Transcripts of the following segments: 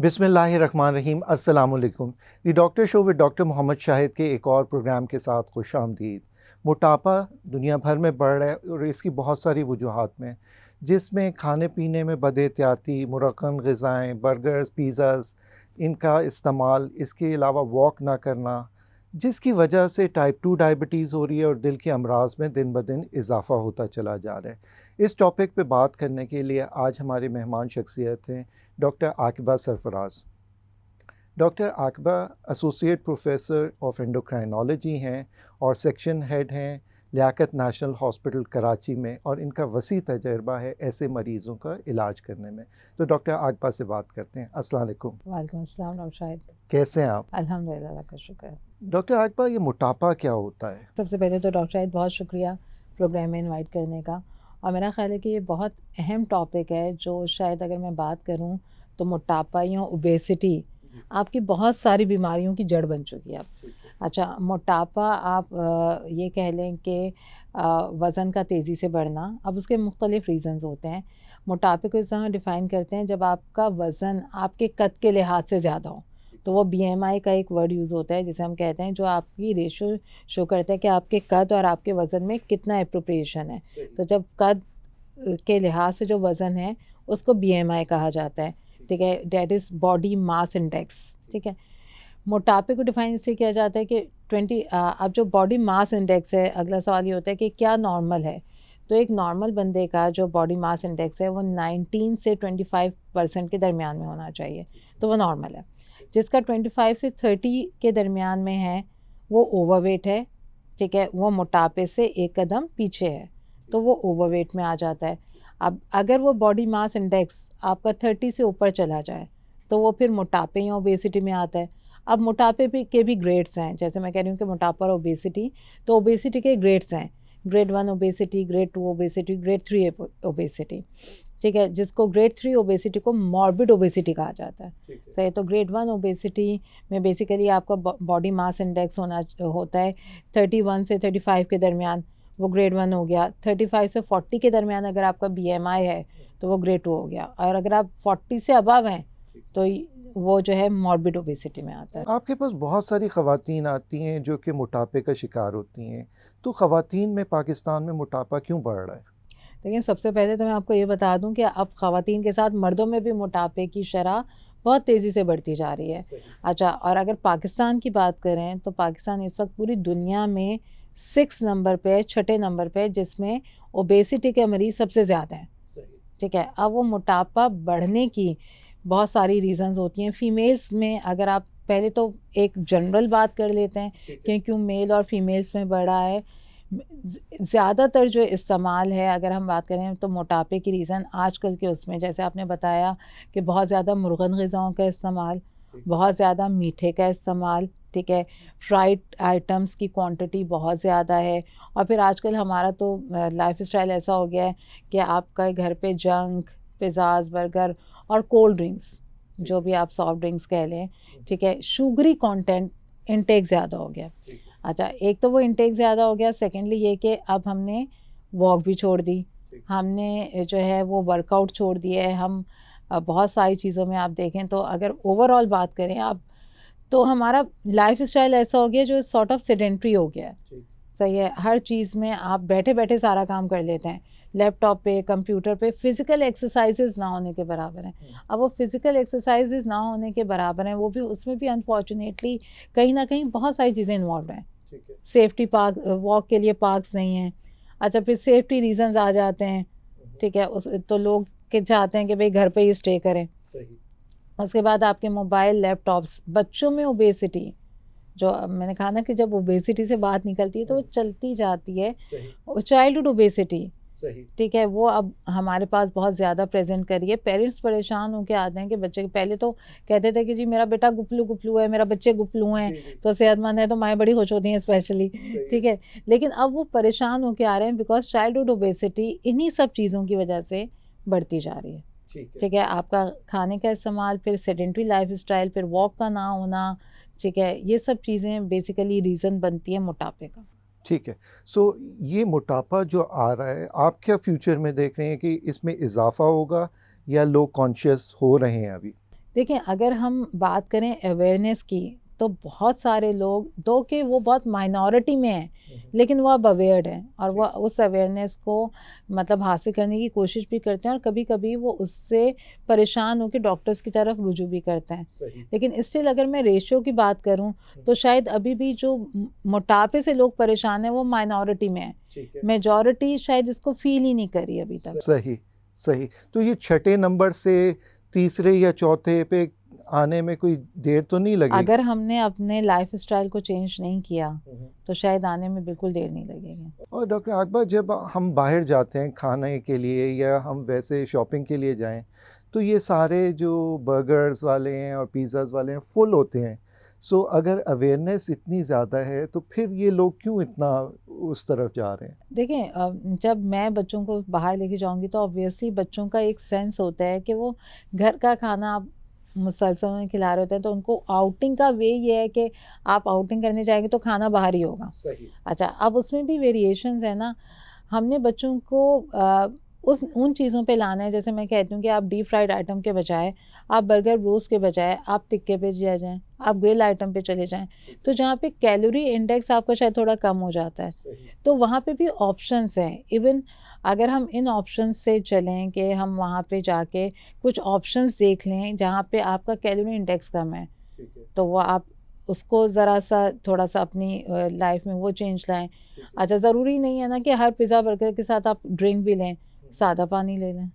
बिस्मिल्लाहिर्रहमानिर्रहीम, अस्सलाम वालेकुम। The doctor show with doctor Mohammad Shahid के एक और प्रोग्राम के साथ खुशामदीद। मोटापा दुनिया भर में बढ़ रहा है और इसकी बहुत सारी वजूहात में, जिसमें खाने पीने में बदएहतियाती, मुरक्कम ग़िज़ाएँ, बर्गर्स, पिज़्ज़ाज़ इनका इस्तेमाल, इसके अलावा वॉक ना करना, जिसकी वजह से टाइप 2 डायबिटीज़ हो रही है और दिल के अमराज में दिन ब दिन इजाफ़ा होता चला जा रहा है। इस टॉपिक पे बात करने के लिए आज हमारे मेहमान शख्सियत हैं doctor Aqiba Sarfaraz. Doctor Aqiba associate professor of endocrinology हैं और सेक्शन हेड हैं लियाकत नेशनल हॉस्पिटल कराची में, और इनका वसी तजर्बा है ऐसे मरीज़ों का इलाज करने में। तो डॉक्टर आकिबा से बात करते हैं। अस्सलाम वालेकुम। वालेकुम अस्सलाम डॉक्टर शाहिद। कैसे हैं आप? अल्हम्दुलिल्लाह, अल्लाह का शुक्र है। डॉक्टर आकिबा, ये मोटापा क्या होता है? सबसे पहले तो डॉक्टर शाहिद बहुत शुक्रिया प्रोग्राम में इनवाइट करने का, और मेरा ख़्याल है कि ये बहुत अहम टॉपिक है जो शायद अगर मैं बात करूँ तो मोटापा या ओबेसिटी आपकी बहुत सारी बीमारियों की जड़ बन चुकी है अब। अच्छा, मोटापा आप ये कह लें कि वज़न का तेज़ी से बढ़ना, अब उसके मुख्तलिफ़ रीज़न्स होते हैं। मोटापे को इस तरह डिफ़ाइन करते हैं जब आपका वज़न आपके कद के लिहाज से ज़्यादा हो, तो वो बीएमआई का एक वर्ड यूज़ होता है जिसे हम कहते हैं, जो आपकी रेशो शो करता है कि आपके कद और आपके वज़न में कितना एप्रोप्रिएशन है। तो जब कद के लिहाज से जो वज़न है उसको बीएमआई कहा जाता है, ठीक है, that is body mass index, ठीक है। मोटापे को डिफ़ाइन इससे किया जाता है कि 20 अब जो बॉडी मास इंडेक्स है, अगला सवाल ये होता है कि क्या नॉर्मल है। तो एक नॉर्मल बंदे का जो बॉडी मास इंडेक्स है वो 19 से 25% के दरमियान में होना चाहिए, तो वो नॉर्मल है। जिसका 25 से 30 के दरमियान में है वो ओवरवेट है, ठीक है, वो मोटापे से एक कदम पीछे है, तो वो ओवरवेट में आ जाता है। अब अगर वो बॉडी मास इंडेक्स आपका 30 से ऊपर चला जाए तो वो फिर मोटापे या ओबेसिटी में आता है। अब मोटापे के भी ग्रेड्स हैं, जैसे मैं कह रही हूँ कि मोटापा और ओबेसिटी, तो ओबेसिटी के ग्रेड्स हैं, grade 1 obesity, grade 2 obesity, grade 3 obesity, ठीक है, जिसको ग्रेड 3 ओबेसिटी को मॉर्बिड ओबेसिटी कहा जाता है। सही, तो ग्रेड 1 ओबेसिटी में बेसिकली आपका बॉडी मास इंडेक्स होता है 31 से 35 के दरमियान, वो ग्रेड 1 हो गया। 35 से 40 के दरमियान अगर आपका बीएमआई है तो वो ग्रेड 2 हो गया, और अगर आप 40 से अबव हैं तो वो जो है मॉर्बिड ओबेसिटी में आता है। आपके पास बहुत सारी ख़वातीन आती हैं जो कि मोटापे का शिकार होती हैं, तो ख़वातीन में पाकिस्तान में मोटापा क्यों बढ़ रहा है? लेकिन सबसे पहले तो मैं आपको ये बता दूं कि अब ख़वातीन के साथ मर्दों में भी मोटापे की शरह बहुत तेज़ी से बढ़ती जा रही है। अच्छा, और अगर पाकिस्तान की बात करें तो पाकिस्तान इस वक्त पूरी दुनिया में 6 नंबर पे, छठे नंबर पे, जिसमें ओबेसिटी के मरीज़ सबसे ज़्यादा हैं, ठीक है। अब वो मोटापा बढ़ने की बहुत सारी रीज़न्स होती हैं। फ़ीमेल्स में अगर आप पहले तो एक जनरल बात कर लेते हैं कि क्यों मेल और फीमेल्स में बढ़ा है। ज़्यादातर जो इस्तेमाल है, अगर हम बात करें तो मोटापे की रीज़न आजकल के उसमें, जैसे आपने बताया कि बहुत ज़्यादा मुर्गन ग़िज़ाओं का इस्तेमाल, बहुत ज़्यादा मीठे का इस्तेमाल, ठीक है, फ्राइड आइटम्स की क्वांटिटी बहुत ज़्यादा है, और फिर आजकल हमारा तो लाइफ़स्टाइल ऐसा हो गया है कि आपका घर पे जंक, पिज़्ज़ाज़, बर्गर और कोल्ड ड्रिंक्स, जो भी आप सॉफ्ट ड्रिंक्स कह लें, ठीक है, शुगरी कंटेंट इंटेक ज़्यादा हो गया। अच्छा, एक तो वो इंटेक ज़्यादा हो गया, सेकेंडली ये कि अब हमने वॉक भी छोड़ दी, हमने जो है वो वर्कआउट छोड़ दिया है। हम बहुत सारी चीज़ों में आप देखें तो अगर ओवरऑल बात करें आप, तो हमारा लाइफ़स्टाइल ऐसा हो गया जो सॉर्ट ऑफ सेडेंटरी हो गया है। सही है, हर चीज़ में आप बैठे-बैठे सारा काम कर लेते हैं, लैपटॉप पे, कंप्यूटर पे, फ़िज़िकल एक्सरसाइज़ेज़ ना होने के बराबर हैं। अब वो फ़िज़िकल एक्सरसाइज़ेज़ ना होने के बराबर हैं, वो भी, उसमें भी अनफॉर्चुनेटली कहीं न कहीं बहुत सारी चीज़ें इन्वॉल्व हैं। सेफ्टी पार्क, वॉक के लिए पार्क्स नहीं हैं। अच्छा, फिर सेफ्टी रीज़न्स आ जाते हैं, ठीक है, उस तो लोग के चाहते हैं कि भई घर पे ही स्टे करें। उसके बाद आपके मोबाइल, लैपटॉप्स, बच्चों में ओबेसिटी, जो अब मैंने कहा ना कि जब ओबेसिटी से बात निकलती है तो वो चलती जाती है। चाइल्डहुड ओबेसिटी, ठीक है, वो अब हमारे पास बहुत ज़्यादा प्रेजेंट करी है। पेरेंट्स परेशान होकर आते हैं कि बच्चे, पहले तो कहते थे कि जी मेरा बेटा गुपलू गुपलू है, मेरा बच्चे गुपलू हैं तो सेहतमंद है, तो माएँ बड़ी खुश होती हैं स्पेशली, ठीक है। लेकिन अब वो परेशान होकर आ रहे हैं बिकॉज चाइल्डहुड ओबेसिटी इन्हीं सब चीज़ों की वजह से बढ़ती जा रही है, ठीक है। आपका खाने का इस्तेमाल, फिर सेडेंटरी लाइफस्टाइल, फिर वॉक का ना होना, ठीक है, ये सब चीज़ें बेसिकली रीज़न बनती है मोटापे का। ठीक है। सो ये मोटापा जो आ रहा है, आप क्या फ्यूचर में देख रहे हैं कि इसमें इजाफ़ा होगा या लोग कॉन्शियस हो रहे हैं अभी? देखिए, अगर हम बात करें अवेयरनेस की, तो बहुत सारे लोग, दो कि वो बहुत माइनॉरिटी में हैं, लेकिन वो अब अवेयर्ड हैं और वो उस अवेयरनेस को मतलब हासिल करने की कोशिश भी करते हैं और कभी-कभी वो उससे परेशान होकर डॉक्टर्स की तरफ रुजू भी करते हैं। लेकिन स्टिल अगर मैं रेशियो की बात करूं, तो शायद अभी भी जो मोटापे से लोग परेशान हैं वो माइनॉरिटी में है। मेजॉरिटी शायद इसको फील ही नहीं करी अभी तक। सही, सही। तो ये छठे नंबर से तीसरे या चौथे पे आने में कोई देर तो नहीं लगेगी? अगर हमने अपने लाइफस्टाइल को चेंज नहीं किया तो शायद आने में बिल्कुल देर नहीं लगेगी। और डॉक्टर अकबर, जब हम बाहर जाते हैं खाने के लिए या हम वैसे शॉपिंग के लिए जाएं, तो ये सारे जो बर्गर्स वाले हैं और पिज़्ज़ाज़ वाले हैं फुल होते हैं। सो अगर अवेयरनेस इतनी ज़्यादा है तो फिर ये लोग क्यों इतना उस तरफ जा रहे हैं? देखिए, जब मैं बच्चों को बाहर लेके जाऊंगी तो ऑब्वियसली बच्चों का एक सेंस होता है कि वो घर का खाना आप मुसलसल में खिला रहे होते हैं, तो उनको आउटिंग का वे ये है कि आप आउटिंग करने जाएंगे तो खाना बाहर ही होगा। सही। अच्छा, अब उसमें भी वेरिएशंस है ना। हमने बच्चों को उन चीज़ों पे लाना है, जैसे मैं कहती हूँ कि आप डीप फ्राइड आइटम के बजाय, आप बर्गर रोस्ट के बजाय आप टिक्के पे जा जाएं, आप ग्रिल आइटम पे चले जाएं, तो जहाँ पे कैलोरी इंडेक्स आपका शायद थोड़ा कम हो जाता है, तो वहाँ पे भी ऑप्शंस हैं। इवन अगर हम इन ऑप्शंस से चलें कि हम वहाँ पे जाके कुछ ऑप्शंस देख लें जहाँ पे आपका कैलोरी इंडेक्स कम है, तो वो आप उसको ज़रा सा थोड़ा सा अपनी लाइफ में वो चेंज लाएं। अच्छा, ज़रूरी नहीं है ना कि हर पिज़्ज़ा बर्गर के साथ आप ड्रिंक भी लें, सादा पानी ले लें,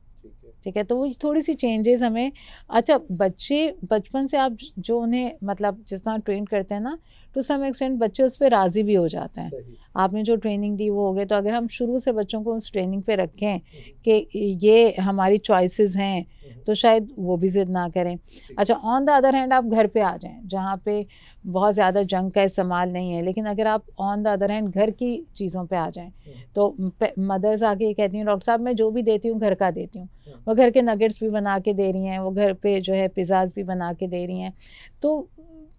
ठीक है। तो वो थोड़ी सी चेंजेस हमें। अच्छा, बच्चे बचपन से आप जो उन्हें मतलब जिस तरह ट्रेन करते हैं ना, टू सम एक्सटेंट बच्चे उस पर राज़ी भी हो जाते हैं। आपने जो ट्रेनिंग दी वो हो गए, तो अगर हम शुरू से बच्चों को उस ट्रेनिंग पे रखें कि ये हमारी चॉइसेस हैं, तो शायद वो भी ज़िद ना करें। अच्छा, ऑन द अदर हैंड आप घर पे आ जाएं जहाँ पे बहुत ज़्यादा जंक का इस्तेमाल नहीं है, लेकिन अगर आप ऑन द अदर हैंड घर की चीज़ों पे आ जाएं, तो मदर्स आके ये कहती हैं, डॉक्टर साहब मैं जो भी देती हूँ घर का देती हूँ। वो घर के नगेट्स भी बना के दे रही हैं, वो घर पे जो है पिज़्ज़ाज़ भी बना के दे रही हैं, तो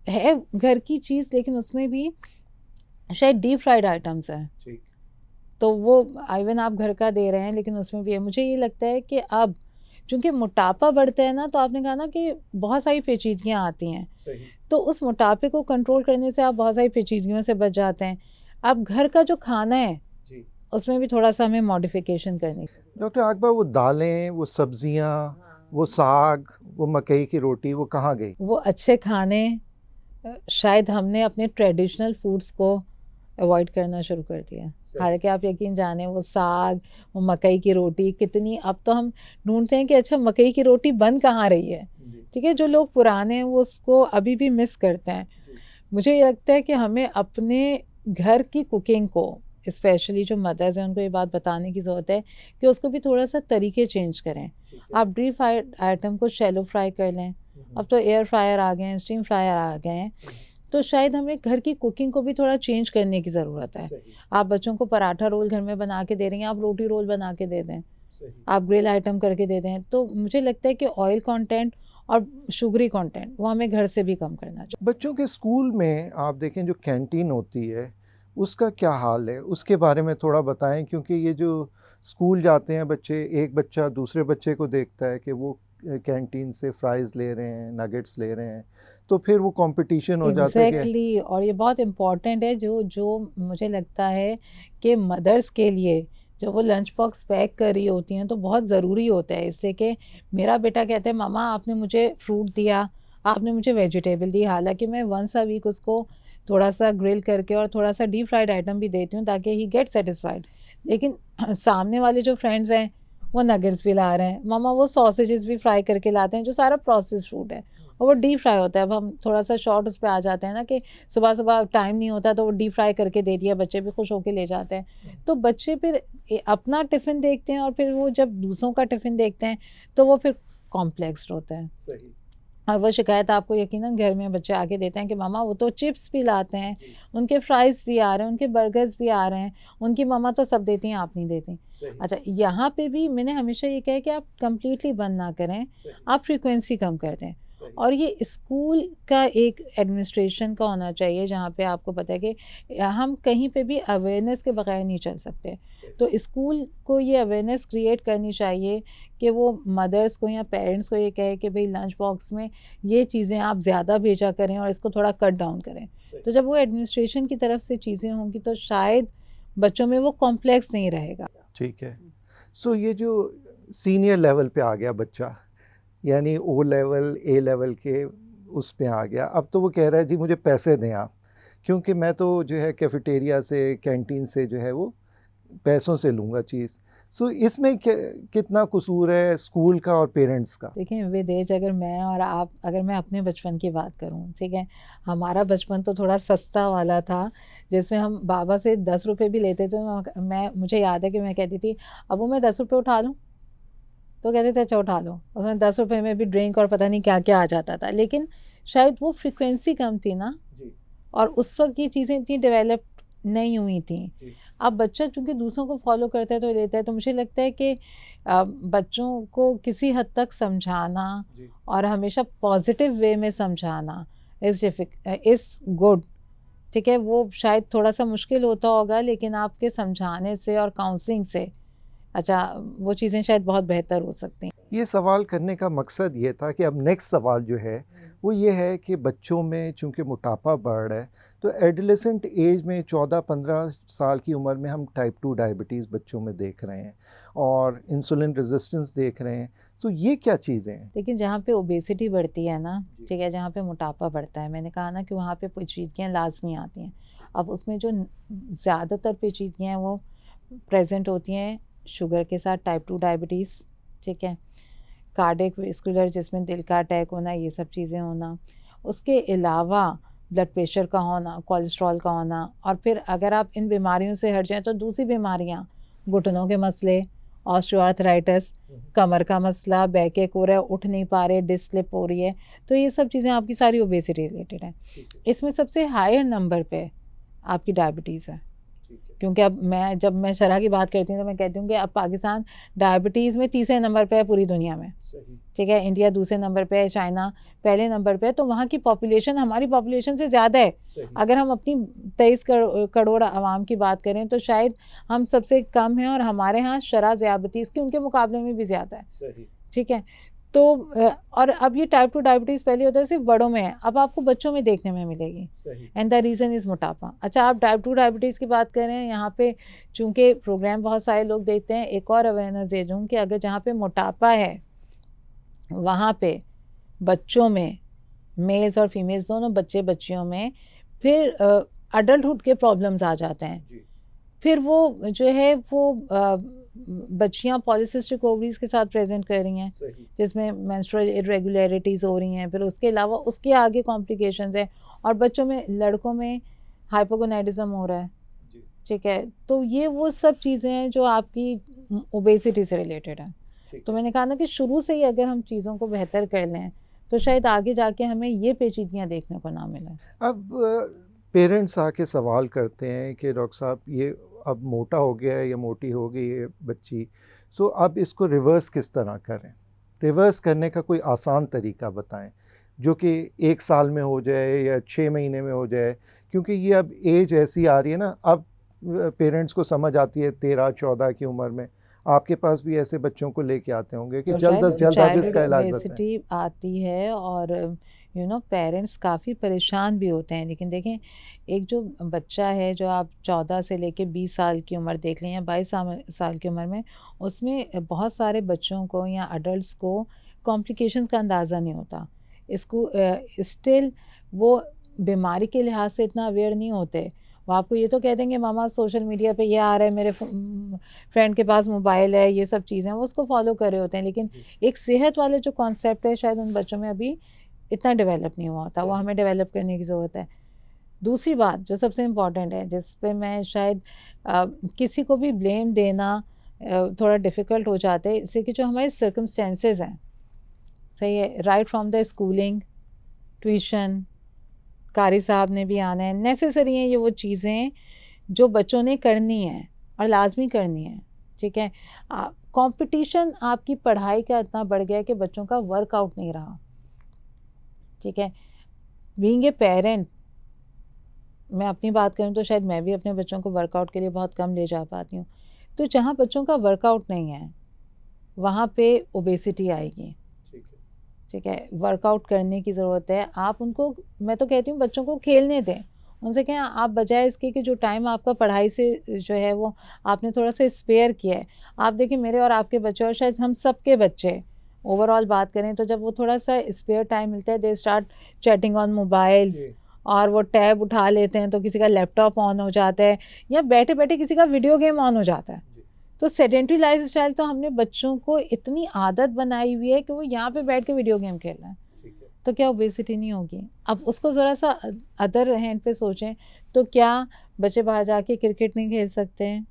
है घर की चीज़, लेकिन उसमें भी शायद डीप फ्राइड आइटम्स हैं। तो वो इवन आप घर का दे रहे हैं, लेकिन उसमें भी है। मुझे ये लगता है कि अब चूँकि मोटापा बढ़ता है ना, तो आपने कहा ना कि बहुत सारी पेचीदगियाँ आती हैं, तो उस मोटापे को कंट्रोल करने से आप बहुत सारी पेचीदगियों से बच जाते हैं। अब घर का जो खाना है उसमें भी थोड़ा सा हमें मॉडिफिकेशन करनी है। डॉक्टर अकबर, वो दालें, वो सब्जियां, वो साग, वो मकई की रोटी, वो कहाँ गई? वो अच्छे खाने शायद हमने अपने ट्रेडिशनल फूड्स को अवॉइड करना शुरू कर दिया। हालांकि आप यकीन जाने, वो साग, वो मकई की रोटी कितनी, अब तो हम ढूंढते हैं कि अच्छा मकई की रोटी बन कहाँ रही है, ठीक है। जो लोग पुराने हैं वो उसको अभी भी मिस करते हैं। मुझे ये लगता है कि हमें अपने घर की कुकिंग को, स्पेशली जो मदर्स हैं, उनको ये बात बताने की ज़रूरत है कि उसको भी थोड़ा सा तरीके चेंज करें। आप डीप फ्राइड आइटम को शैलो फ्राई कर लें, अब तो एयर फ्रायर आ गए हैं, स्टीम फ्रायर आ गए हैं, तो शायद हमें घर की कुकिंग को भी थोड़ा चेंज करने की ज़रूरत है। आप बच्चों को पराठा रोल घर में बना के दे रही हैं, आप रोटी रोल बना के दे दें, आप ग्रिल आइटम करके दे दें। तो मुझे लगता है कि ऑयल कंटेंट और शुगरी कंटेंट वो हमें घर से भी कम करना चाहिए। बच्चों के स्कूल में आप देखें जो कैंटीन होती है उसका क्या हाल है, उसके बारे में थोड़ा बताएं, क्योंकि ये जो स्कूल जाते हैं बच्चे, एक बच्चा दूसरे बच्चे को देखता है कि वो कैंटीन से फ्राइज़ ले रहे हैं, नगेट्स ले रहे हैं, तो फिर वो कंपटीशन हो जाता है कि एग्जैक्टली, और ये बहुत इम्पॉर्टेंट है, जो जो मुझे लगता है कि मदर्स के लिए जब वो लंच बॉक्स पैक कर रही होती हैं तो बहुत ज़रूरी होता है, इससे कि मेरा बेटा कहता है मामा आपने मुझे फ्रूट दिया, आपने मुझे वेजिटेबल दी, हालांकि मैं वंस अ वीक उसको थोड़ा सा ग्रिल करके और थोड़ा सा डीप फ्राइड आइटम भी देती हूँ ताकि ही गेट सेटिस्फाइड। लेकिन सामने वाले जो फ्रेंड्स हैं वो नगेट्स भी ला रहे हैं, मामा वो सॉसेजेस भी फ्राई करके लाते हैं, जो सारा प्रोसेस्ड फूड है और वो डीप फ्राई होता है। अब हम थोड़ा सा शॉर्ट उस पर आ जाते हैं ना कि सुबह सुबह टाइम नहीं होता तो वो डीप फ्राई करके दे दिया, बच्चे भी खुश होकर ले जाते हैं। तो बच्चे फिर अपना टिफ़िन देखते हैं और फिर वो जब दूसरों का टिफ़िन देखते हैं तो वो फिर कॉम्प्लेक्स्ड होता है। और वो शिकायत आपको यकीनन घर में बच्चे आके देते हैं कि मामा वो तो चिप्स भी लाते हैं, उनके फ्राइज़ भी आ रहे हैं, उनके बर्गर्स भी आ रहे हैं, उनकी मम्मा तो सब देती हैं, आप नहीं देती। अच्छा, यहाँ पे भी मैंने हमेशा ये कहा है कि आप कम्प्लीटली बंद ना करें, आप फ्रीक्वेंसी कम कर दें। और ये स्कूल का एक एडमिनिस्ट्रेशन का होना चाहिए जहाँ पे आपको पता है कि हम कहीं पे भी अवेयरनेस के बगैर नहीं चल सकते। तो स्कूल को ये अवेयरनेस क्रिएट करनी चाहिए कि वो मदर्स को या पेरेंट्स को ये कहे कि भाई लंच बॉक्स में ये चीज़ें आप ज़्यादा भेजा करें और इसको थोड़ा कट डाउन करें। तो जब वो एडमिनिस्ट्रेशन की तरफ से चीज़ें होंगी तो शायद बच्चों में वो कॉम्प्लेक्स नहीं रहेगा। ठीक है। सो ये जो सीनियर लेवल पे आ गया बच्चा, यानी ओ लेवल ए लेवल के उस पे आ गया, अब तो वो कह रहा है जी मुझे पैसे दें आप, क्योंकि मैं तो जो है कैफेटेरिया से कैंटीन से जो है वो पैसों से लूँगा चीज़। सो इसमें कितना कसूर है स्कूल का और पेरेंट्स का? देखिए विदेश अगर मैं और आप अगर मैं अपने बचपन की बात करूं, ठीक है, हमारा बचपन तो थोड़ा सस्ता वाला था जिसमें हम बाबा से 10 रुपये भी लेते थे। तो मैं मुझे याद है कि मैं कहती थी अबू मैं 10 रुपये उठा लूँ, तो कहते थे अच्छा उठा लो। उसमें 10 रुपये में भी ड्रिंक और पता नहीं क्या क्या आ जाता था, लेकिन शायद वो फ्रिक्वेंसी कम थी ना, और उस वक्त ये चीज़ें इतनी डेवलप नहीं हुई थी। अब बच्चा चूँकि दूसरों को फॉलो करता है तो लेता है, तो मुझे लगता है कि बच्चों को किसी हद तक समझाना और हमेशा पॉजिटिव वे में समझाना इज़ गुड, ठीक है। वो शायद थोड़ा सा मुश्किल होता होगा, लेकिन आपके समझाने से और काउंसलिंग से अच्छा वो चीज़ें शायद बहुत बेहतर हो सकती हैं। ये सवाल करने का मकसद ये था कि अब नेक्स्ट सवाल जो है वो ये है कि बच्चों में चूँकि मोटापा बढ़ रहा है, तो एडोलेसेंट एज में 14-15 साल की उम्र में हम टाइप 2 डायबिटीज़ बच्चों में देख रहे हैं और इंसुलिन रेजिस्टेंस देख रहे हैं। तो ये क्या चीज़ें हैं? लेकिन जहाँ पे ओबेसिटी बढ़ती है ना, ठीक है, जहाँ पे मोटापा बढ़ता है, मैंने कहा ना कि वहाँ पे पेचीदगियाँ लाजमी आती हैं। अब उसमें जो ज़्यादातर पेचीदगियाँ हैं वो प्रेजेंट होती हैं शुगर के साथ, टाइप 2 डायबिटीज़, ठीक है, कार्डियक वेस्कुलर जिसमें दिल का अटैक होना, ये सब चीज़ें होना, उसके अलावा ब्लड प्रेशर का होना, कोलेस्ट्रॉल का होना, और फिर अगर आप इन बीमारियों से हट जाएं तो दूसरी बीमारियां, घुटनों के मसले, ऑस्टियोआर्थराइटिस, कमर का मसला, बैक एक हो रहा है, उठ नहीं पा रहे, डिस्क स्लिप हो रही है, तो ये सब चीज़ें आपकी सारी ओबेसिटी रिलेटेड हैं। इसमें सबसे हायर नंबर पे आपकी डायबिटीज़ है, क्योंकि अब जब मैं शरह की बात करती हूँ तो मैं कहती हूँ कि अब पाकिस्तान डायबिटीज़ में तीसरे नंबर पे है पूरी दुनिया में, ठीक है, इंडिया दूसरे नंबर पे है, चाइना पहले नंबर पे है। तो वहाँ की पॉपुलेशन हमारी पॉपुलेशन से ज़्यादा है। अगर हम अपनी 23 करोड़ आवाम की बात करें तो शायद हम सबसे कम हैं, और हमारे यहाँ शरह ज़ियाबतीज़ की उनके मुकाबले में भी ज़्यादा है, ठीक है। तो और अब ये टाइप 2 डायबिटीज़ पहले होता है सिर्फ बड़ों में है, अब आपको बच्चों में देखने में मिलेगी, एंड द रीज़न इज़ मोटापा। अच्छा, आप टाइप 2 डायबिटीज़ की बात करें, यहाँ पे चूँकि प्रोग्राम बहुत सारे लोग देखते हैं, एक और अवेयरनेस दे दूँ कि अगर जहाँ पे मोटापा है वहाँ पे बच्चों में, मेल्स और फीमेल्स दोनों बच्चे बच्चियों में, फिर अडल्टहुड के प्रॉब्लम्स आ जाते हैं। फिर वो जो है वो बच्चियाँ पॉलीसिस्टिक ओवरीज के साथ प्रेजेंट कर रही हैं, जिसमें मेंस्ट्रुअल इरेगुलरिटीज़ हो रही हैं, फिर उसके अलावा उसके आगे कॉम्प्लिकेशंस हैं, और बच्चों में, लड़कों में हाइपोगोनाइडिज्म हो रहा है, ठीक है। तो ये वो सब चीज़ें हैं जो आपकी ओबेसिटी से रिलेटेड है। तो मैंने कहा ना कि शुरू से ही अगर हम चीज़ों को बेहतर कर लें तो शायद आगे जाके हमें ये पेचीदगियाँ देखने को ना मिले। अब पेरेंट्स आके सवाल करते हैं कि डॉक्टर साहब ये अब मोटा हो गया है या मोटी हो गई है बच्ची, सो अब इसको रिवर्स किस तरह करें? रिवर्स करने का कोई आसान तरीका बताएं जो कि 1 साल में हो जाए या 6 महीने में हो जाए, क्योंकि ये अब एज ऐसी आ रही है ना, अब पेरेंट्स को समझ आती है 13-14 की उम्र में। आपके पास भी ऐसे बच्चों को लेके आते होंगे कि जल्द अज जल्द आप इसका इलाज बताएं। ओबेसिटी आती है और पेरेंट्स काफ़ी परेशान भी होते हैं, लेकिन देखें एक जो बच्चा है जो आप 14 से लेके 20 साल की उम्र देख लें या 22 साल की उम्र में, उसमें बहुत सारे बच्चों को या अडल्ट्स को कॉम्प्लिकेशंस का अंदाज़ा नहीं होता। इसको स्टिल वो बीमारी के लिहाज से इतना अवेयर नहीं होते। वो आपको ये तो कह देंगे मामा सोशल मीडिया पे ये आ रहा है, मेरे फ्रेंड के पास मोबाइल है, ये सब चीज़ें वो उसको फॉलो कर रहे होते हैं, लेकिन एक सेहत वाले जो कॉन्सेप्ट है शायद उन बच्चों में अभी इतना डेवलप नहीं हुआ होता, वो हमें डेवलप करने की ज़रूरत है। दूसरी बात जो सबसे इम्पॉर्टेंट है, जिस पे मैं शायद किसी को भी ब्लेम देना थोड़ा डिफ़िकल्ट हो जाता है, इससे कि जो हमारे सर्कमस्टेंसेस हैं, सही है, right from the schooling, tuition, कारी साहब ने भी आना है, नेसेसरी हैं ये वो चीज़ें जो बच्चों ने करनी है और लाजमी करनी है, ठीक है। कंपटीशन आपकी पढ़ाई का इतना बढ़ गया है कि बच्चों का वर्कआउट नहीं रहा, ठीक है। बीइंग ए पेरेंट, मैं अपनी बात करूँ तो शायद मैं भी अपने बच्चों को वर्कआउट के लिए बहुत कम ले जा पाती हूँ। तो जहाँ बच्चों का वर्कआउट नहीं है, वहाँ पे ओबेसिटी आएगी। ठीक है। ठीक है, वर्कआउट करने की ज़रूरत है। आप उनको, मैं तो कहती हूँ बच्चों को खेलने दें। उनसे कहें आप बजाय इसके कि जो टाइम आपका पढ़ाई से जो है वो आपने थोड़ा सा स्पेयर किया है। आप देखिए मेरे और आपके बच्चे और शायद हम सबके बच्चे ओवरऑल बात करें तो जब वो थोड़ा सा स्पेयर टाइम मिलता है, they start chatting on mobiles, जी। और वो टैब उठा लेते हैं तो किसी का लैपटॉप ऑन हो जाता है या बैठे बैठे किसी का वीडियो गेम ऑन हो जाता है। जी। तो सेडेंटरी लाइफस्टाइल तो हमने बच्चों को इतनी आदत बनाई हुई है कि वो यहाँ पे बैठ के वीडियो गेम खेल रहे हैं। ठीक है। तो क्या ओबेसिटी नहीं होगी? अब उसको ज़रा सा अदर हैंड पे सोचें, तो क्या बच्चे बाहर जाके क्रिकेट नहीं खेल सकते हैं?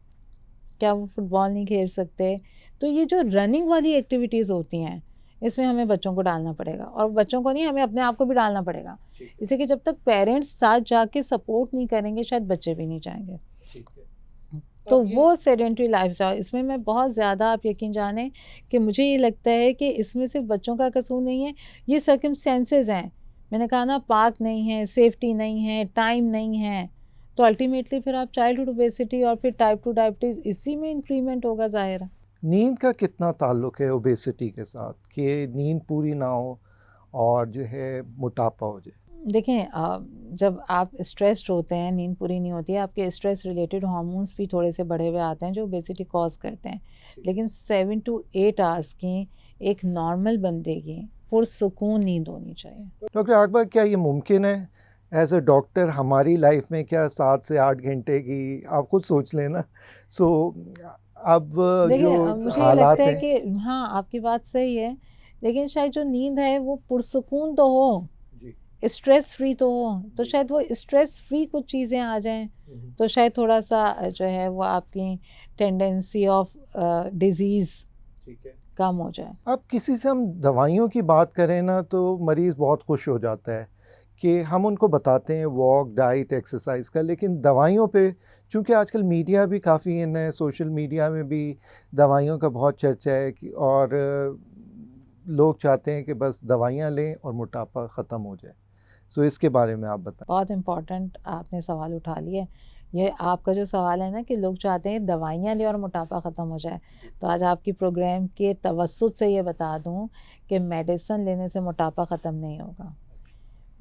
क्या वो फुटबॉल नहीं खेल सकते? तो ये जो रनिंग वाली एक्टिविटीज़ होती हैं, इसमें हमें बच्चों को डालना पड़ेगा, और बच्चों को नहीं, हमें अपने आप को भी डालना पड़ेगा। ठीक है। इसे कि जब तक पेरेंट्स साथ जाके सपोर्ट नहीं करेंगे, शायद बच्चे भी नहीं जाएँगे। ठीक है। तो अब ये वो सेडेंटरी लाइफ़स्टाइल, इसमें मैं बहुत ज़्यादा, आप यकीन जानें कि मुझे ये लगता है कि इसमें सिर्फ़ बच्चों का कसूर नहीं है, ये सर्कमस्टेंसेस हैं। मैंने कहा ना, पार्क नहीं है, सेफ्टी नहीं है, टाइम नहीं है, तो अल्टीमेटली फिर आप चाइल्डहुड ओबेसिटी और फिर टाइप 2 डायबिटीज़, इसी में इंक्रीमेंट होगा ज़ाहिर है। नींद का कितना ताल्लुक है ओबेसिटी के साथ कि नींद पूरी ना हो और जो है मोटापा हो जाए? देखें, जब आप स्ट्रेस्ड होते हैं, नींद पूरी नहीं होती है, आपके स्ट्रेस रिलेटेड हार्मोन्स भी थोड़े से बढ़े हुए आते हैं जो ओबेसिटी कॉज करते हैं। लेकिन 7 to 8 आवर्स की एक नॉर्मल बंदे की पुरसुकून नींद होनी चाहिए। डॉक्टर अकबर, क्या ये मुमकिन है एज अ डॉक्टर हमारी लाइफ में? क्या 7 से 8 घंटे की, आप खुद सोच लें ना। सो अब देखिए, जो मुझे ये लगता हालात है हैं। कि हाँ, आपकी बात सही है, लेकिन शायद जो नींद है वो पुरसुकून तो हो, जी। स्ट्रेस फ्री तो हो, तो जी। शायद वो स्ट्रेस फ्री कुछ चीज़ें आ जाएँ, तो शायद थोड़ा-सा जो है वो आपकी टेंडेंसी ऑफ डिज़ीज़ ठीक है। कम हो जाए। अब किसी से हम दवाइयों की बात करें ना तो मरीज़ बहुत खुश हो जाता है कि हम उनको बताते हैं वॉक, डाइट, एक्सरसाइज का, लेकिन दवाइयों पे चूँकि आजकल मीडिया भी काफ़ी इन है, सोशल मीडिया में भी दवाइयों का बहुत चर्चा है कि और लोग चाहते हैं कि बस दवाइयाँ लें और मोटापा ख़त्म हो जाए। सो इसके बारे में आप बताएं। बहुत इम्पोर्टेंट आपने सवाल उठा लिया है। ये आपका जो सवाल है ना कि लोग चाहते हैं दवाइयाँ लें और मोटापा ख़त्म हो जाए, तो आज आपकी प्रोग्राम के तवज्जुह से ये बता दूँ कि मेडिसिन लेने से मोटापा ख़त्म नहीं होगा।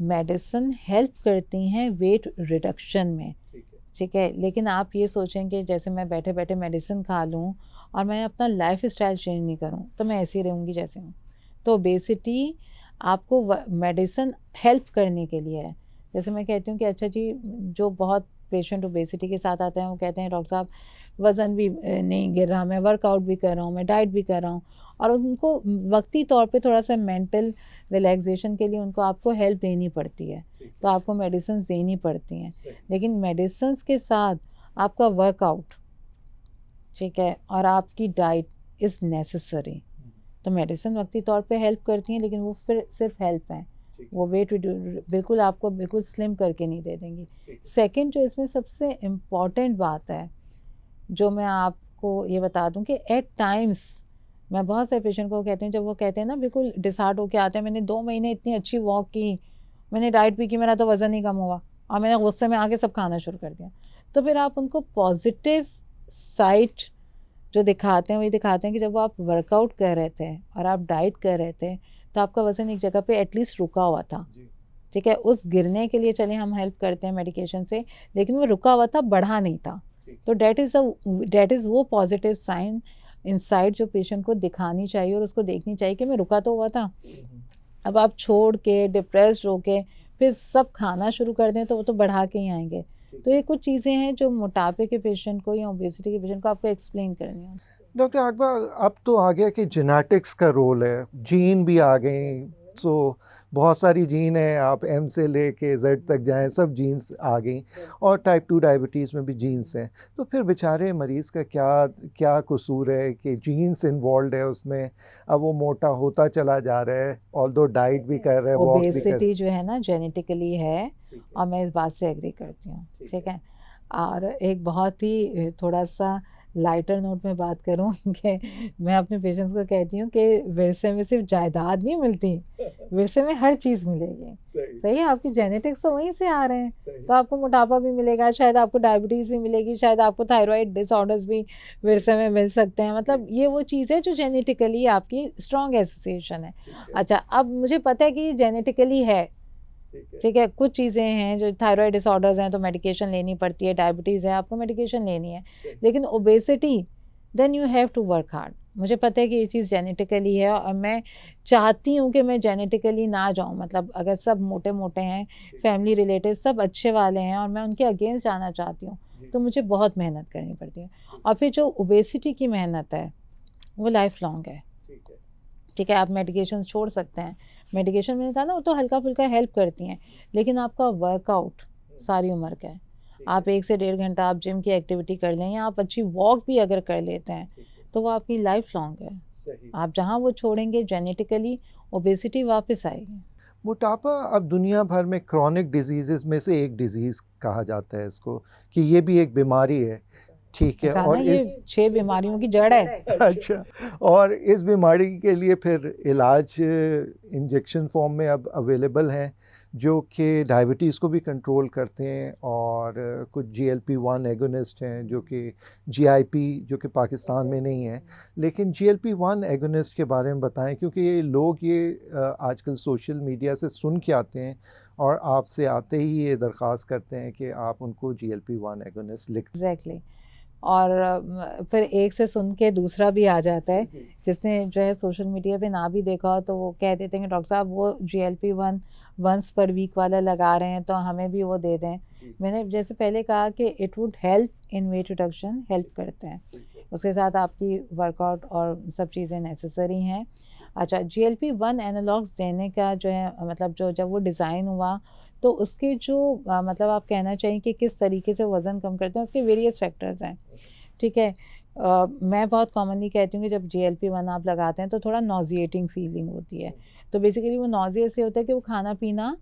मेडिसिन हेल्प करती हैं वेट रिडक्शन में, ठीक है, लेकिन आप ये सोचें कि जैसे मैं बैठे बैठे मेडिसिन खा लूँ और मैं अपना लाइफ स्टाइल चेंज नहीं करूँ तो मैं ऐसी रहूँगी जैसे हूँ। तो ओबेसिटी आपको मेडिसिन हेल्प करने के लिए है। जैसे मैं कहती हूँ कि अच्छा जी, जो बहुत पेशेंट ओबेसिटी के साथ आते हैं वो कहते हैं डॉक्टर साहब वज़न भी नहीं गिर रहा, मैं वर्कआउट भी कर रहा हूँ, मैं डाइट भी कर रहा हूँ, और उनको वक्ती तौर पे थोड़ा सा मेंटल रिलैक्सेशन के लिए उनको आपको हेल्प देनी पड़ती है, तो आपको मेडिसिन देनी पड़ती हैं। लेकिन मेडिसिन के साथ आपका वर्कआउट, ठीक है, और आपकी डाइट इज़ नेसेसरी। तो मेडिसिन वक्ती तौर पे हेल्प करती हैं, लेकिन वो फिर सिर्फ हेल्प हैं, वो वेट बिल्कुल आपको बिल्कुल स्लिम करके नहीं दे देंगी। सेकंड जो इसमें सबसे इम्पॉर्टेंट बात है, जो मैं आपको ये बता दूं कि एट टाइम्स मैं बहुत से पेशेंट को कहती हूँ, जब वो कहते हैं ना बिल्कुल डिसहार्ट होके आते हैं, मैंने 2 महीने इतनी अच्छी वॉक की, मैंने डाइट भी की, मेरा तो वज़न ही कम हुआ और मैंने गुस्से में आके सब खाना शुरू कर दिया। तो फिर आप उनको पॉजिटिव साइड जो दिखाते हैं, वही दिखाते हैं कि जब वो आप वर्कआउट कर रहे थे और आप डाइट कर रहे थे, तो आपका वज़न एक जगह पे एटलीस्ट रुका हुआ था, ठीक है। उस गिरने के लिए चले हम हेल्प करते हैं मेडिकेशन से, लेकिन वो रुका हुआ था, बढ़ा नहीं था। तो डैट इज़ वो पॉजिटिव साइन इनसाइड जो पेशेंट को दिखानी चाहिए और उसको देखनी चाहिए कि मैं रुका तो हुआ था। अब आप छोड़ के डिप्रेस्ड होके फिर सब खाना शुरू कर दें तो वो तो बढ़ा के ही आएंगे। तो ये कुछ चीज़ें हैं जो मोटापे के पेशेंट को या ओबेसिटी के पेशेंट को आपको एक्सप्लेन करनी है। डॉक्टर अकबर, अब तो आ गया कि जेनेटिक्स का रोल है, जीन भी आ गए। सो बहुत सारी जीन है, आप एम से लेके जेड तक जाएं, सब जीन्स आ गई, और टाइप 2 डायबिटीज़ में भी जीन्स हैं। तो फिर बेचारे मरीज़ का क्या क्या कसूर है कि जीन्स इन्वॉल्व है उसमें? अब वो मोटा होता चला जा रहा है, ऑल्दो डाइट भी कर रहा है, वॉक भी कर। ओबेसिटी जो है ना जेनेटिकली है, और मैं इस बात से एग्री करती हूँ, ठीक है। और एक बहुत ही थोड़ा सा लाइटर नोट में बात करूँ कि मैं अपने पेशेंट्स को कहती हूँ कि विरसे में सिर्फ जायदाद नहीं मिलती, विरसे में हर चीज़ मिलेगी। सही सही है, आपकी जेनेटिक्स तो वहीं से आ रहे हैं, सही तो आपको मोटापा भी मिलेगा, शायद आपको डायबिटीज़ भी मिलेगी, शायद आपको थायराइड डिसऑर्डर्स भी विरसे में मिल सकते हैं। मतलब ये वो चीज़ है जो जेनेटिकली आपकी स्ट्रॉन्ग एसोसिएशन है। ठीक है अच्छा, अब मुझे पता है कि ये जेनेटिकली है, ठीक है ठीक है, कुछ चीज़ें हैं जो थायराइड डिसऑर्डर्स हैं तो मेडिकेशन लेनी पड़ती है, डायबिटीज़ है आपको मेडिकेशन लेनी है, सही लेकिन obesity then you have to work hard. मुझे पता है कि ये चीज़ जेनेटिकली है और मैं चाहती हूँ कि मैं जेनेटिकली ना जाऊँ, मतलब अगर सब मोटे-मोटे हैं, ठीक फैमिली रिलेटिव सब अच्छे वाले हैं और मैं उनके अगेंस्ट जाना चाहती हूँ, जी तो मुझे बहुत मेहनत करनी पड़ती है। ठीक और फिर जो ओबेसिटी की मेहनत है, वो लाइफ लॉन्ग है। ठीक है ठीक है, आप मेडिकेशन छोड़ सकते हैं, मेडिकेशन मैंने कहा ना वो तो हल्का-फुल्का हेल्प करती हैं, लेकिन आपका वर्कआउट सारी उम्र का है। ठीक आप 1 से डेढ़ घंटा आप जिम की एक्टिविटी कर लें या आप अच्छी वॉक भी अगर कर लेते हैं, ठीक है तो वो आपकी लाइफ लॉन्ग है। सही आप जहाँ वो छोड़ेंगे जेनेटिकली ओबेसिटी वापस आएगी। मोटापा अब दुनिया भर में क्रॉनिक डिजीज़ेज़ में से एक डिजीज़ कहा जाता है इसको, कि ये भी एक बीमारी है, ठीक है? कहा ना और ये इस 6 बीमारियों की जड़ है। अच्छा, और इस बीमारी के लिए फिर इलाज इंजेक्शन फॉर्म में अब अवेलेबल हैं, जो कि डायबिटीज़ को भी कंट्रोल करते हैं, और कुछ जीएलपी-1 एगोनिस्ट हैं, जो कि जीआईपी, जो कि पाकिस्तान में नहीं है। लेकिन जीएलपी-1 एगोनिस्ट के बारे में बताएँ, क्योंकि ये लोग आजकल सोशल मीडिया से सुन के आते हैं और आपसे आते ही ये दरख्वास्त करते हैं कि आप उनको जीएलपी-1 एगोनिस्ट लिख एग्ज़ैक्टली। और फिर एक से सुन के दूसरा भी आ जाता है, जी, जिसने जो है सोशल मीडिया पे ना भी देखा हो तो वो कह देते हैं कि डॉक्टर साहब वो जीएलपी-1 वन्स पर वीक वाला लगा रहे हैं तो हमें भी वो दे दें। जी, मैंने जैसे पहले कहा कि it would help in weight reduction, help करते हैं। ठीक है, उसके साथ आपकी वर्कआउट और सब चीज़ें नेसेसरी हैं। अच्छा, जीएलपी-1 एनालॉग्स देने का जो है मतलब जो जब वो डिज़ाइन हुआ तो उसके जो मतलब आप कहना चाहिए कि किस तरीके से वज़न कम करते हैं, उसके वेरियस फैक्टर्स हैं। ठीक है, मैं बहुत कॉमनली कहती हूँ कि जब जीएलपी-1 आप लगाते हैं तो थोड़ा नॉज़िएटिंग फीलिंग होती है। तो बेसिकली वो नॉज़िया से होता है कि वो खाना-पीना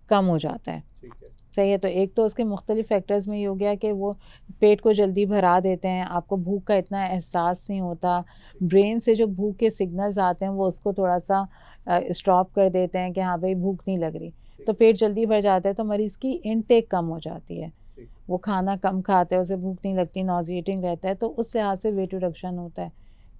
कम हो जाता है। ठीक है, सही है, तो एक तो उसके मुख्तलिफ़ फैक्टर्स में ये हो गया कि वो पेट को जल्दी भरा देते हैं, आपको भूख का इतना एहसास नहीं होता, ब्रेन से जो भूख के सिग्नल्स आते हैं वो उसको थोड़ा-सा स्टॉप कर देते हैं कि हाँ भाई भूख नहीं लग रही, तो पेट जल्दी भर जाता है तो मरीज़ की इनटेक कम हो जाती है। ठीक, वो खाना कम खाता है, उसे भूख नहीं लगती, नॉज़िएटिंग रहता है, तो उस लिहाज से वेट रिडक्शन होता है,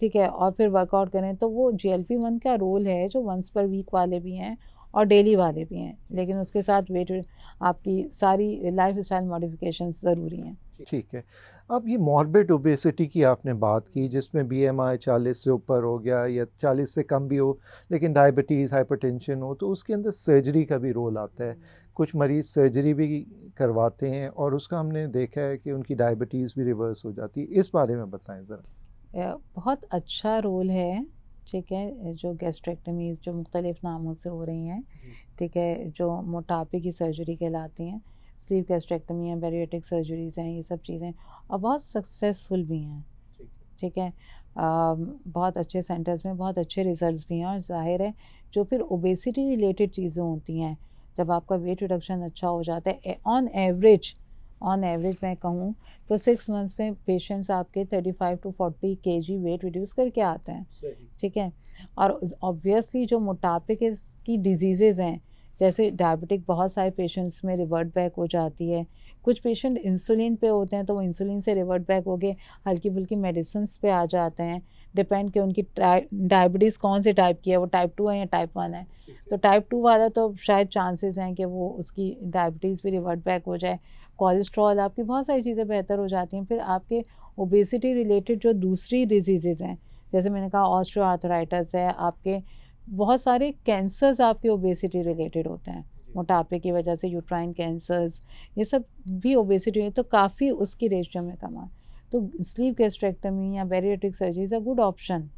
ठीक है? और फिर वर्कआउट करें तो वो जीएलपी-1 का रोल है जो वन्स पर वीक वाले भी हैं और डेली वाले भी हैं, लेकिन उसके साथ वेट आपकी सारी लाइफ़स्टाइल मॉडिफ़िकेशंस ज़रूरी हैं। ठीक है। अब ये मॉर्बिड ओबेसिटी की आपने बात की, जिसमें बीएमआई 40 से ऊपर हो गया या 40 से कम भी हो, लेकिन डायबिटीज़, हाइपरटेंशन हो, तो उसके अंदर सर्जरी का भी रोल आता है। कुछ मरीज़ सर्जरी भी करवाते हैं और उसका हमने देखा है कि उनकी डायबिटीज़ भी रिवर्स हो जाती है। इस बारे में बताएँ ज़रा? बहुत अच्छा रोल है, ठीक है, जो गैस्ट्रेक्टमीज़ जो मुख्तलिफ़ नामों से हो रही हैं, जी, ठीक है, जो मोटापे की सर्जरी कहलाती हैं, स्लीव गैस्ट्रेक्टमी है, बैरिएट्रिक सर्जरीज़ हैं, ये सब चीज़ें और बहुत सक्सेसफुल भी हैं, ठीक है। ठीक है। बहुत अच्छे सेंटर्स में बहुत अच्छे रिज़ल्ट्स भी हैं और ज़ाहिर है जो फिर ओबेसिटी रिलेटेड चीज़ें होती हैं, जब आपका वेट रिडक्शन अच्छा हो जाता है ऑन एवरेज मैं कहूँ तो 6 मंथ्स में पेशेंट्स आपके 35 टू 40 केजी वेट रिड्यूस करके आते हैं, सही, ठीक है। और ऑब्वियसली जो मोटापे के की डिजीज़ेज़ हैं, जैसे डायबिटिक बहुत सारे पेशेंट्स में रिवर्ट बैक हो जाती है, कुछ पेशेंट इंसुलिन पे होते हैं तो वो इंसुलिन से रिवर्ट बैक हो के हल्की-फुल्की मेडिसिन्स पे आ जाते हैं, डिपेंड कि उनकी डायबिटीज़ कौन से टाइप की है, वो टाइप 2 है या टाइप 1 है। ठीक है। तो टाइप 2 वाला तो शायद चांसेस हैं कि वो उसकी डायबिटीज़ भी रिवर्ट बैक हो जाए, कोलेस्ट्रॉल आपकी बहुत सारी चीज़ें बेहतर हो जाती हैं। फिर आपके ओबेसिटी रिलेटेड जो दूसरी डिजीज़ेज़ हैं, जैसे मैंने कहा ऑस्टियोआर्थराइटिस है, आपके बहुत सारे कैंसर्स आपके ओबेसिटी रिलेटेड होते हैं, जी, मोटापे की वजह से यूट्राइन कैंसर्स, ये सब भी ओबेसिटी है तो काफ़ी उसकी रेशियो में कम है। तो स्लीव गैस्ट्रेक्टमी या bariatric surgery is a good option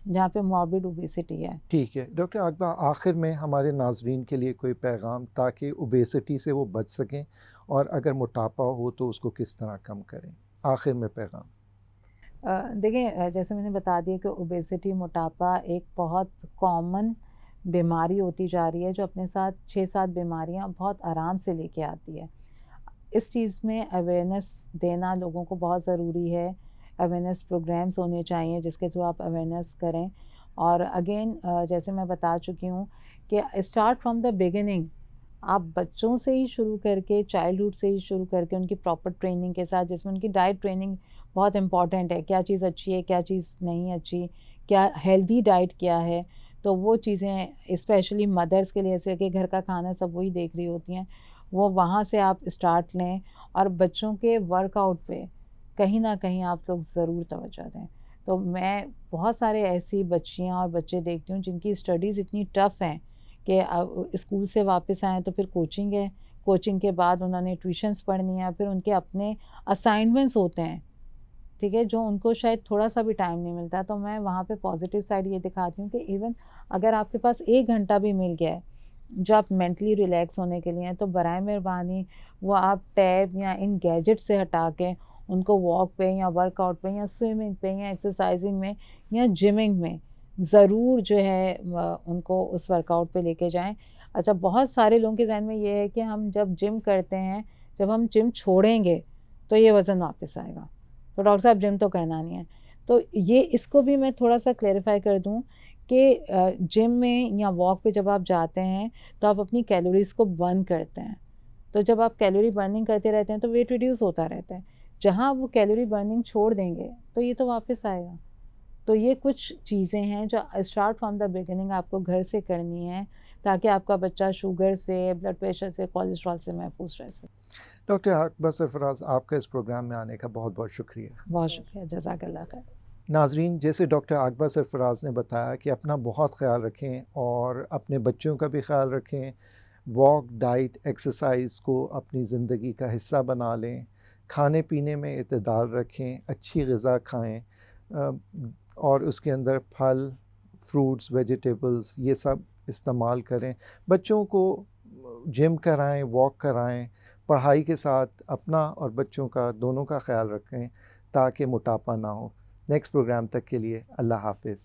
जहाँ पे मॉर्बिड ओबेसिटी है। ठीक है। डॉक्टर आक़बा, आखिर में हमारे नाज़रीन के लिए कोई पैगाम, ताकि ओबेसिटी से वो बच सकें, और अगर मोटापा हो तो उसको किस तरह कम करें? आखिर में पैगाम। देखिए, जैसे मैंने बता दिया कि ओबेसिटी मोटापा एक बहुत कॉमन बीमारी होती जा रही है जो अपने साथ 6-7 बीमारियां बहुत आराम से लेके आती है। इस चीज़ में अवेयरनेस देना लोगों को बहुत ज़रूरी है। अवेयरनेस प्रोग्राम्स होने चाहिए जिसके थ्रू आप अवेयरनेस करें। और अगेन जैसे मैं बता चुकी हूँ कि स्टार्ट फ्रॉम द बिगिनिंग, आप बच्चों से ही शुरू करके, चाइल्डहुड से ही शुरू करके उनकी प्रॉपर ट्रेनिंग के साथ, जिसमें उनकी डाइट ट्रेनिंग बहुत इंपॉर्टेंट है, क्या चीज़ अच्छी है, क्या चीज़ नहीं अच्छी, क्या हेल्दी डाइट क्या है। तो वो चीज़ें स्पेशली मदर्स के लिए, जैसे कि घर का खाना सब वही देख रही होती हैं, वो वहाँ से आप स्टार्ट लें। और बच्चों के वर्कआउट पे कहीं ना कहीं आप लोग ज़रूर तवज्जो दें। तो मैं बहुत सारे ऐसी बच्चियाँ और बच्चे देखती हूँ जिनकी स्टडीज़ इतनी टफ़ हैं कि स्कूल से वापस आएँ तो फिर कोचिंग है, कोचिंग के बाद उन्होंने ट्यूशन्स पढ़नी है, फिर उनके अपने असाइनमेंट्स होते हैं, ठीक है, जो उनको शायद थोड़ा-सा भी टाइम नहीं मिलता। तो मैं वहाँ पे पॉज़िटिव साइड ये दिखाती हूँ कि इवन अगर आपके पास 1 घंटा भी मिल गया है, जो आप मेंटली रिलैक्स होने के लिए हैं, तो बराए मेहरबानी वो आप टैब या इन गैजेट से हटा के उनको वॉक पे या वर्कआउट पे या स्विमिंग पे या एक्सरसाइजिंग में या जिमिंग में ज़रूर जो है उनको उस वर्कआउट पे लेके जाएँ। अच्छा, बहुत सारे लोगों के ज़हन में ये है कि हम जब जिम करते हैं, जब हम जिम छोड़ेंगे, तो ये वज़न वापस आएगा। तो डॉक्टर साहब जिम तो करना नहीं है। तो ये इसको भी मैं थोड़ा-सा क्लैरिफ़ाई कर दूँ कि जिम में या वॉक पे जब आप जाते हैं, तो आप अपनी कैलोरीज़ को बर्न करते हैं। तो जब आप कैलोरी बर्निंग करते रहते हैं, तो वेट रिड्यूस होता रहता है। जहाँ आप वो कैलोरी बर्निंग छोड़ देंगे, तो ये तो वापस आएगा। तो ये कुछ चीज़ें हैं जो स्टार्ट फ्रॉम द बिगिनिंग आपको घर से करनी है, ताकि आपका बच्चा शुगर से, ब्लड प्रेशर से, कोलेस्ट्रॉल से महफूज़ रह सके। डॉक्टर अकबर सरफराज, आपका इस प्रोग्राम में आने का बहुत-बहुत शुक्रिया। बहुत शुक्रिया, जज़ाकल्लाह खैर। नाज़रीन, जैसे डॉक्टर अकबर सरफराज ने बताया कि अपना बहुत ख़्याल रखें और अपने बच्चों का भी ख़्याल रखें। वॉक, डाइट, एक्सरसाइज़ को अपनी ज़िंदगी का हिस्सा बना लें। खाने-पीने में इत्तेदाल रखें, अच्छी ग़िज़ा खाएँ और उसके अंदर फल, फ्रूट्स, वेजिटेबल्स ये सब इस्तेमाल करें। बच्चों को जिम कराएँ, वॉक कराएँ, पढ़ाई के साथ अपना और बच्चों का दोनों का ख़्याल रखें ताकि मोटापा ना हो। नेक्स्ट प्रोग्राम तक के लिए अल्लाह हाफ़िज़।